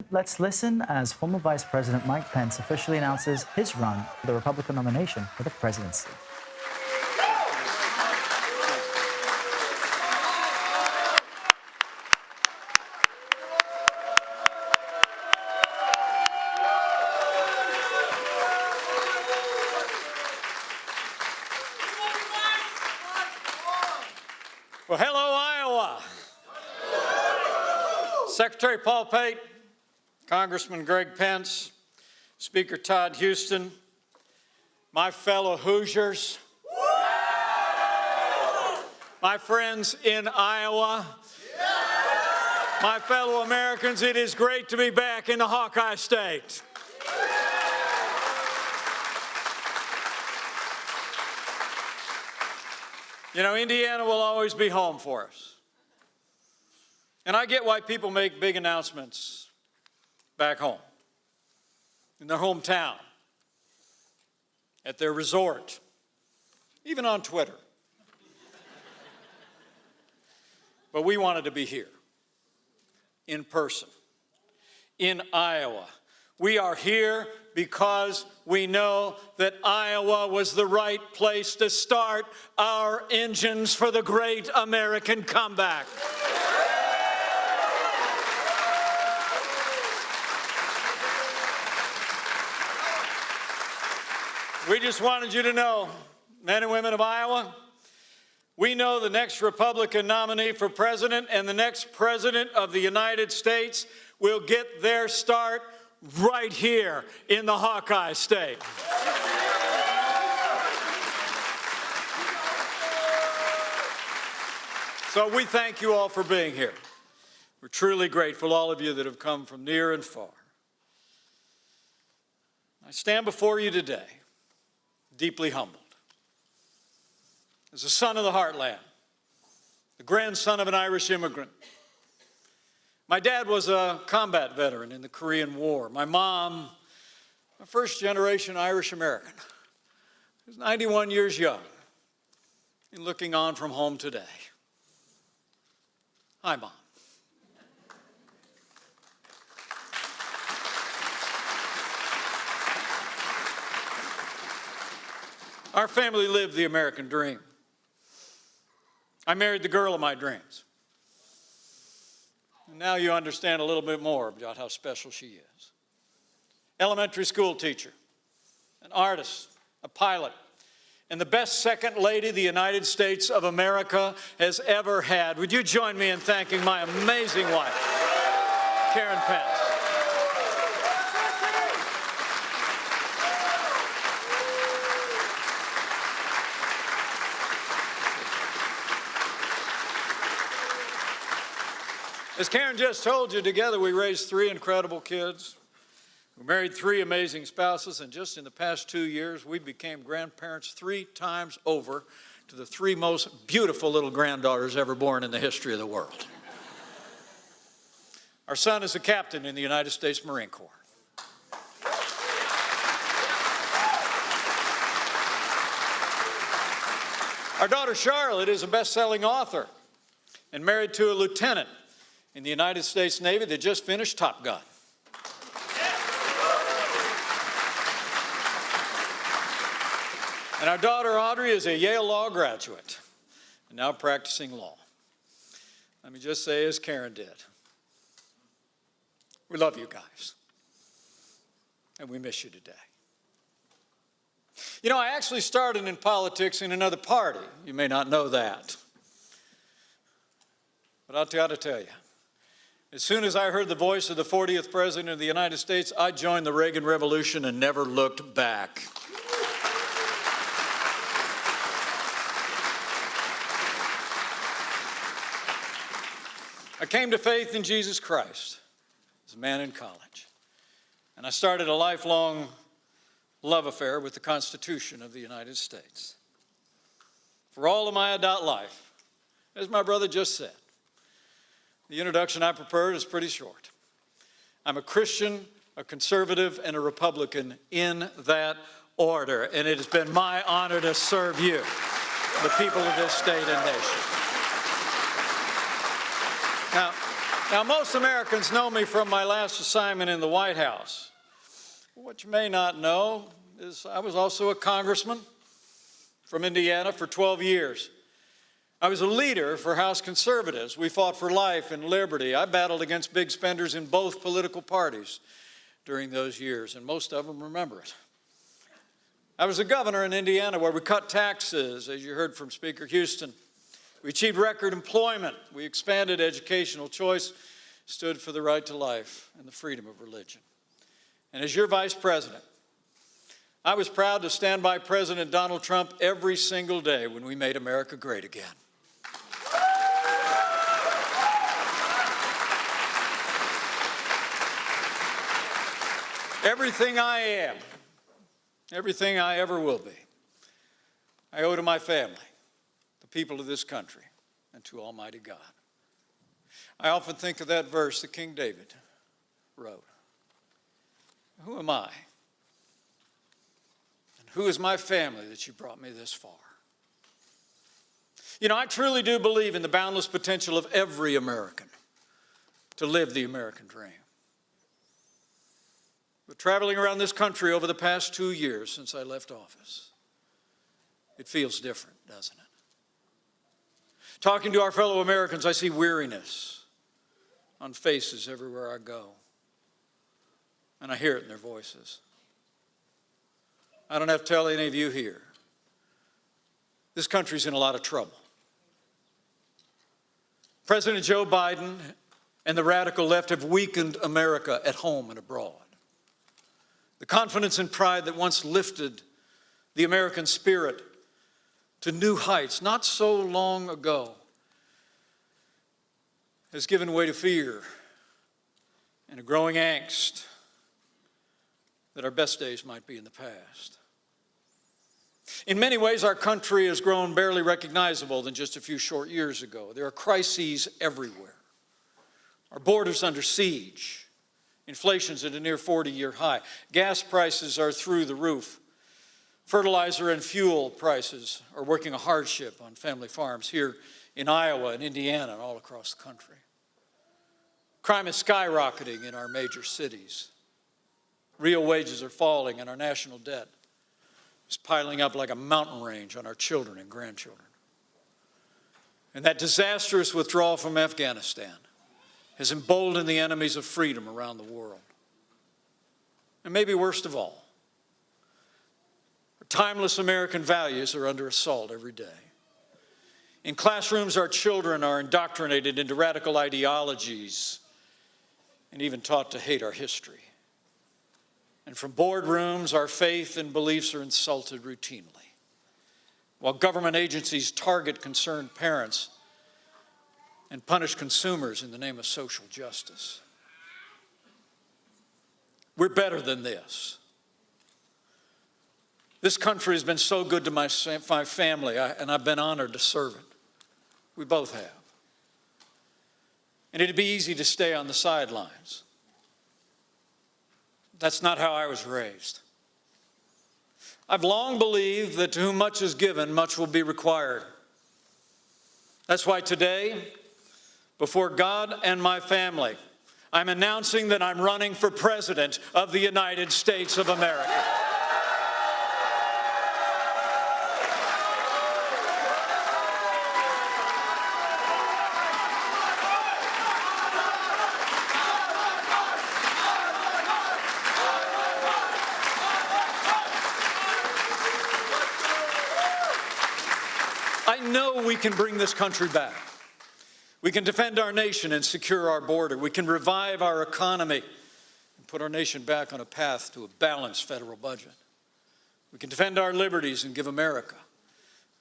let's listen as former Vice President Mike Pence officially announces his run for the Republican nomination for the presidency. Well, hello, Iowa. Secretary Paul Pate, Congressman Greg Pence, Speaker Todd Huston, my fellow Hoosiers, my friends in Iowa, my fellow Americans, it is great to be back in the Hawkeye State. You know, Indiana will always be home for us. And I get why people make big announcements back home, in their hometown, at their resort, even on Twitter. But we wanted to be here, in person, in Iowa. We are here because we know that Iowa was the right place to start our engines for the great American comeback. We just wanted you to know, men and women of Iowa, we know the next Republican nominee for president and the next president of the United States will get their start right here in the Hawkeye State. So we thank you all for being here. We're truly grateful, all of you that have come from near and far. I stand before you today, deeply humbled. As a son of the heartland, the grandson of an Irish immigrant. My dad was a combat veteran in the Korean War. My mom, a first-generation Irish-American, who's 91 years young and looking on from home today. Hi, Mom. Our family lived the American dream. I married the girl of my dreams. And now you understand a little bit more about how special she is. Elementary school teacher, an artist, a pilot, and the best second lady the United States of America has ever had. Would you join me in thanking my amazing wife, Karen Pence? As Karen just told you, together we raised 3 incredible kids. We married 3 amazing spouses, and just in the past 2 years, we became grandparents 3 times over to the 3 most beautiful little granddaughters ever born in the history of the world. Our son is a captain in the United States Marine Corps. Our daughter Charlotte is a best-selling author and married to a lieutenant in the United States Navy that just finished Top Gun. And our daughter Audrey is a Yale Law graduate and now practicing law. Let me just say, as Karen did, we love you guys, and we miss you today. You know, I actually started in politics in another party. You may not know that. But I've got to tell you, as soon as I heard the voice of the 40th President of the United States, I joined the Reagan Revolution and never looked back. I came to faith in Jesus Christ as a man in college, and I started a lifelong love affair with the Constitution of the United States. For all of my adult life, as my brother just said, the introduction I prepared is pretty short. I'm a Christian, a conservative, and a Republican in that order, and it has been my honor to serve you, the people of this state and nation. Now, Now, most Americans know me from my last assignment in the White House. What you may not know is I was also a congressman from Indiana for 12 years. I was a leader for House conservatives. We fought for life and liberty. I battled against big spenders in both political parties during those years, and most of them remember it. I was a governor in Indiana where we cut taxes, as you heard from Speaker Houston. We achieved record employment. We expanded educational choice, stood for the right to life and the freedom of religion. And as your vice president, I was proud to stand by President Donald Trump every single day when we made America great again. Everything I am, everything I ever will be, I owe to my family, the people of this country, and to Almighty God. I often think of that verse that King David wrote. Who am I? And who is my family that you brought me this far? You know, I truly do believe in the boundless potential of every American to live the American dream. But traveling around this country over the past 2 years since I left office, it feels different, doesn't it? Talking to our fellow Americans, I see weariness on faces everywhere I go, and I hear it in their voices. I don't have to tell any of you here, this country's in a lot of trouble. President Joe Biden and the radical left have weakened America at home and abroad. The confidence and pride that once lifted the American spirit to new heights not so long ago has given way to fear and a growing angst that our best days might be in the past. In many ways, our country has grown barely recognizable than just a few short years ago. There are crises everywhere. Our borders under siege. Inflation's at a near 40-year high. Gas prices are through the roof. Fertilizer and fuel prices are working a hardship on family farms here in Iowa and Indiana and all across the country. Crime is skyrocketing in our major cities. Real wages are falling and our national debt is piling up like a mountain range on our children and grandchildren. And that disastrous withdrawal from Afghanistan has emboldened the enemies of freedom around the world. And maybe worst of all, our timeless American values are under assault every day. In classrooms, our children are indoctrinated into radical ideologies and even taught to hate our history. And from boardrooms, our faith and beliefs are insulted routinely, while government agencies target concerned parents and punish consumers in the name of social justice. We're better than this. This country has been so good to my family, and I've been honored to serve it. We both have. And it'd be easy to stay on the sidelines. That's not how I was raised. I've long believed that to whom much is given, much will be required. That's why today, before God and my family, I'm announcing that I'm running for President of the United States of America. I know we can bring this country back. We can defend our nation and secure our border. We can revive our economy and put our nation back on a path to a balanced federal budget. We can defend our liberties and give America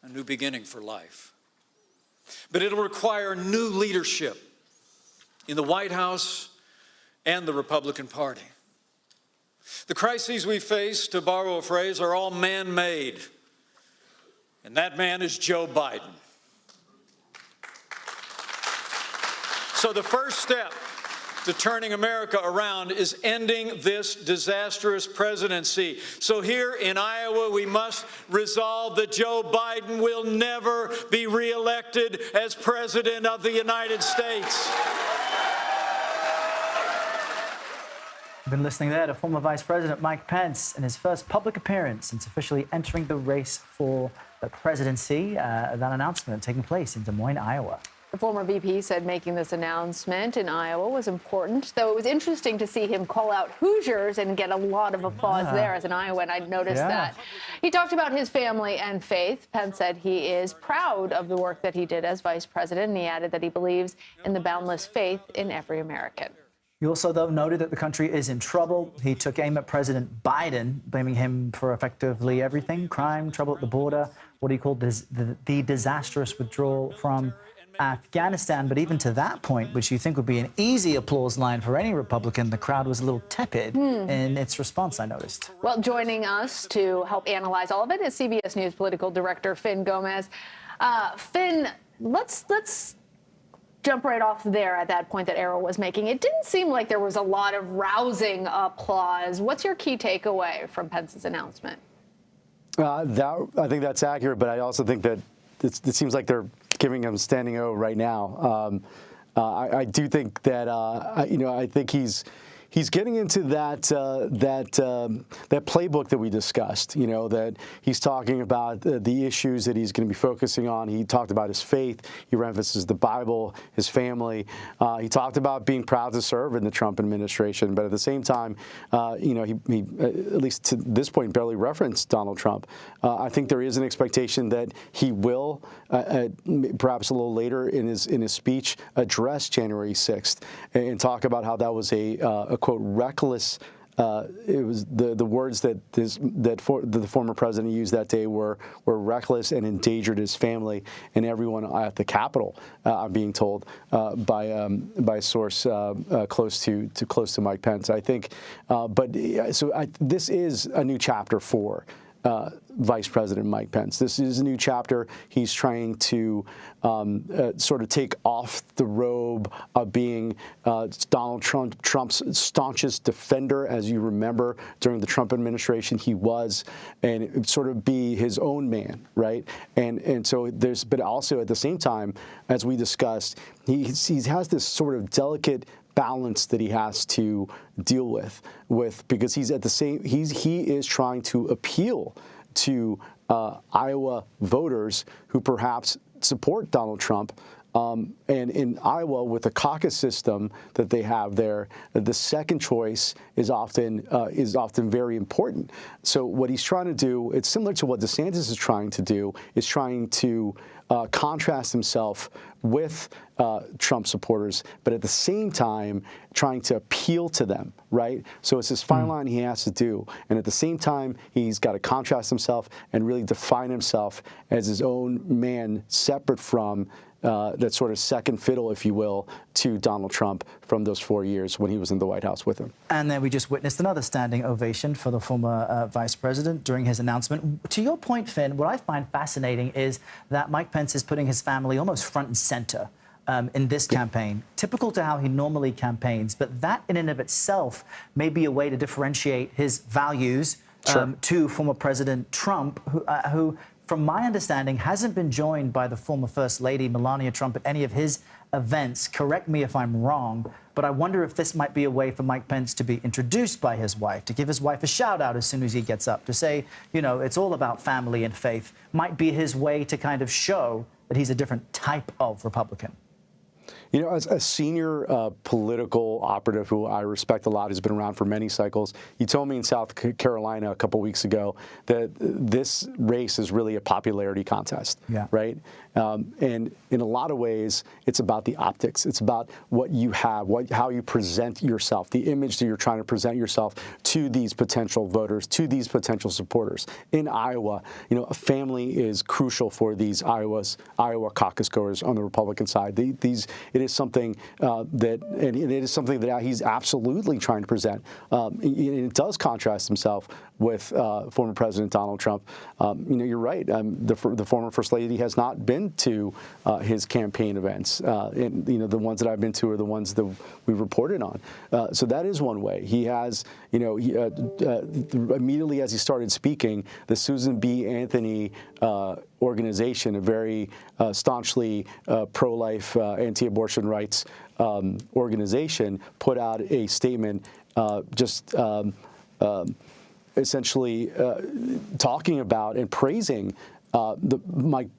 a new beginning for life. But it'll require new leadership in the White House and the Republican Party. The crises we face, to borrow a phrase, are all man-made. And that man is Joe Biden. So the first step to turning America around is ending this disastrous presidency. So here in Iowa, we must resolve that Joe Biden will never be reelected as President of the United States. We've been listening there to former Vice President Mike Pence in his first public appearance since officially entering the race for the presidency. That announcement taking place in Des Moines, Iowa. The former VP said making this announcement in Iowa was important, though it was interesting to see him call out Hoosiers and get a lot of applause there as an Iowan. I noticed that. He talked about his family and faith. Pence said he is proud of the work that he did as vice president, and he added that he believes in the boundless faith in every American. He also, though, noted that the country is in trouble. He took aim at President Biden, blaming him for effectively everything: crime, trouble at the border, what he called the disastrous withdrawal from Afghanistan. But even to that point, which you think would be an easy applause line for any Republican, the crowd was a little tepid in its response, I noticed. Well, joining us to help analyze all of it is CBS News political director Fin Gómez. Fin, let's jump right off there at that point that Arrow was making. It didn't seem like there was a lot of rousing applause. What's your key takeaway from Pence's announcement? I think that's accurate, but I also think that it seems like they're giving him standing O right now. I do think that I think he's getting into that playbook that we discussed. That he's talking about the issues that he's going to be focusing on. He talked about his faith. He references the Bible, his family. He talked about being proud to serve in the Trump administration, but at the same time, he at least to this point barely referenced Donald Trump. I think there is an expectation that he will, perhaps a little later in his speech, address January 6th and talk about how that was a quote, reckless. It was the words that the former president used that day were reckless and endangered his family and everyone at the Capitol. I'm being told by a source close to Mike Pence. I think, this is a new chapter for Vice President Mike Pence. This is a new chapter. He's trying to sort of take off the robe of being Donald Trump's staunchest defender. As you remember, during the Trump administration, he was, and sort of be his own man, right? And so there's, but also at the same time, as we discussed, he has this sort of delicate balance that he has to deal with because he's at the same he is trying to appeal to Iowa voters who perhaps support Donald Trump. And in Iowa, with the caucus system that they have there, the second choice is often very important. So what he's trying to do, it's similar to what DeSantis is trying to do, is trying to contrast himself with Trump supporters, but at the same time trying to appeal to them, right? So it's this fine line he has to do. And at the same time, he's got to contrast himself and really define himself as his own man, separate from that sort of second fiddle, if you will, to Donald Trump from those 4 years when he was in the White House with him. And then we just witnessed another standing ovation for the former vice president during his announcement. To your point, Finn, what I find fascinating is that Mike Pence is putting his family almost front and center in this campaign, typical to how he normally campaigns. But that in and of itself may be a way to differentiate his values to former President Trump, who from my understanding, hasn't been joined by the former First Lady, Melania Trump, at any of his events. Correct me if I'm wrong, but I wonder if this might be a way for Mike Pence to be introduced by his wife, to give his wife a shout out as soon as he gets up, to say, it's all about family and faith. Might be his way to kind of show that he's a different type of Republican. As a senior political operative who I respect a lot, who's been around for many cycles, he told me in South Carolina a couple weeks ago that this race is really a popularity contest, right? And in a lot of ways, it's about the optics. It's about what you have, how you present yourself, the image that you're trying to present yourself to these potential voters, to these potential supporters. In Iowa, a family is crucial for these Iowa caucus goers on the Republican side. It is something that he's absolutely trying to present. It does contrast himself with former President Donald Trump. You're right. The former First Lady has not been to his campaign events. And, the ones that I've been to are the ones that we reported on. So that is one way. He has, immediately as he started speaking, the Susan B. Anthony organization, a very staunchly pro-life, anti-abortion rights organization, put out a statement essentially talking about and praising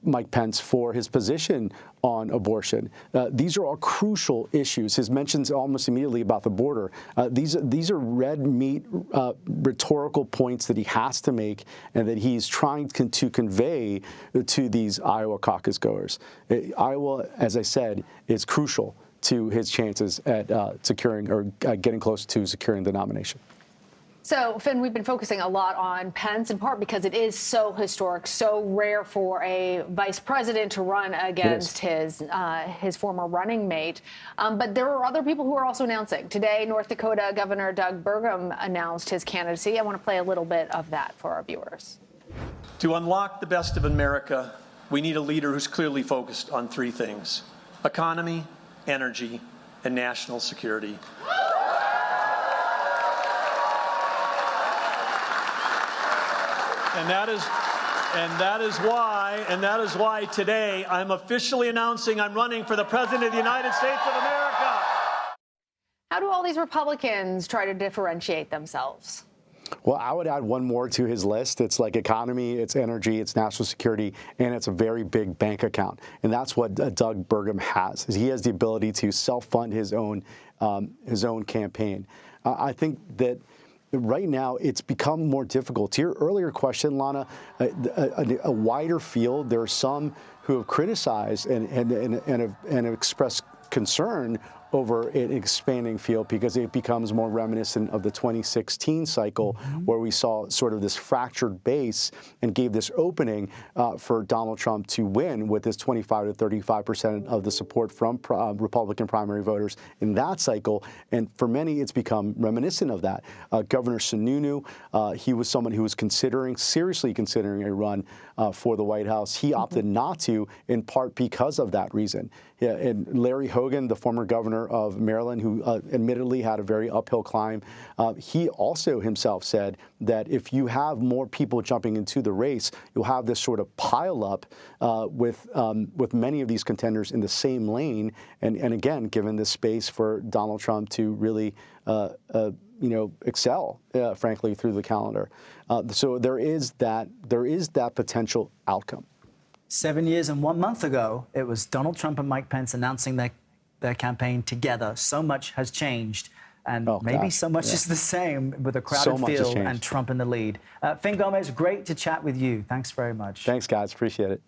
Mike Pence for his position on abortion. These are all crucial issues. His mentions almost immediately about the border. These are red meat rhetorical points that he has to make and that he's trying to convey to these Iowa caucus goers. Iowa, as I said, is crucial to his chances at securing or getting close to securing the nomination. So, Finn, we've been focusing a lot on Pence, in part because it is so historic, so rare for a vice president to run against his former running mate. But there are other people who are also announcing. Today, North Dakota Governor Doug Burgum announced his candidacy. I want to play a little bit of that for our viewers. To unlock the best of America, we need a leader who's clearly focused on three things: economy, energy, and national security. And that is why today I'm officially announcing I'm running for the President of the United States of America. How do all these Republicans try to differentiate themselves? Well, I would add one more to his list. It's like economy, it's energy, it's national security, and it's a very big bank account. And that's what Doug Burgum has. Is he has the ability to self-fund his own campaign. I think that right now, it's become more difficult. To your earlier question, Lana, a wider field. There are some who have criticized and have expressed concern over an expanding field because it becomes more reminiscent of the 2016 cycle where we saw sort of this fractured base and gave this opening for Donald Trump to win with his 25 to 35% of the support from Republican primary voters in that cycle. And for many, it's become reminiscent of that. Governor Sununu, he was someone who was seriously considering a run for the White House. He opted not to, in part because of that reason. Yeah, and Larry Hogan, the former governor of Maryland, who admittedly had a very uphill climb, he also himself said that if you have more people jumping into the race, you'll have this sort of pile up with many of these contenders in the same lane. And again, given this space for Donald Trump to really excel, frankly, through the calendar. So there is that potential outcome. 7 years and 1 month ago, it was Donald Trump and Mike Pence announcing their campaign together. So much has changed, and maybe so much is the same with a crowded field and Trump in the lead. Fin Gómez, great to chat with you. Thanks very much. Thanks, guys. Appreciate it.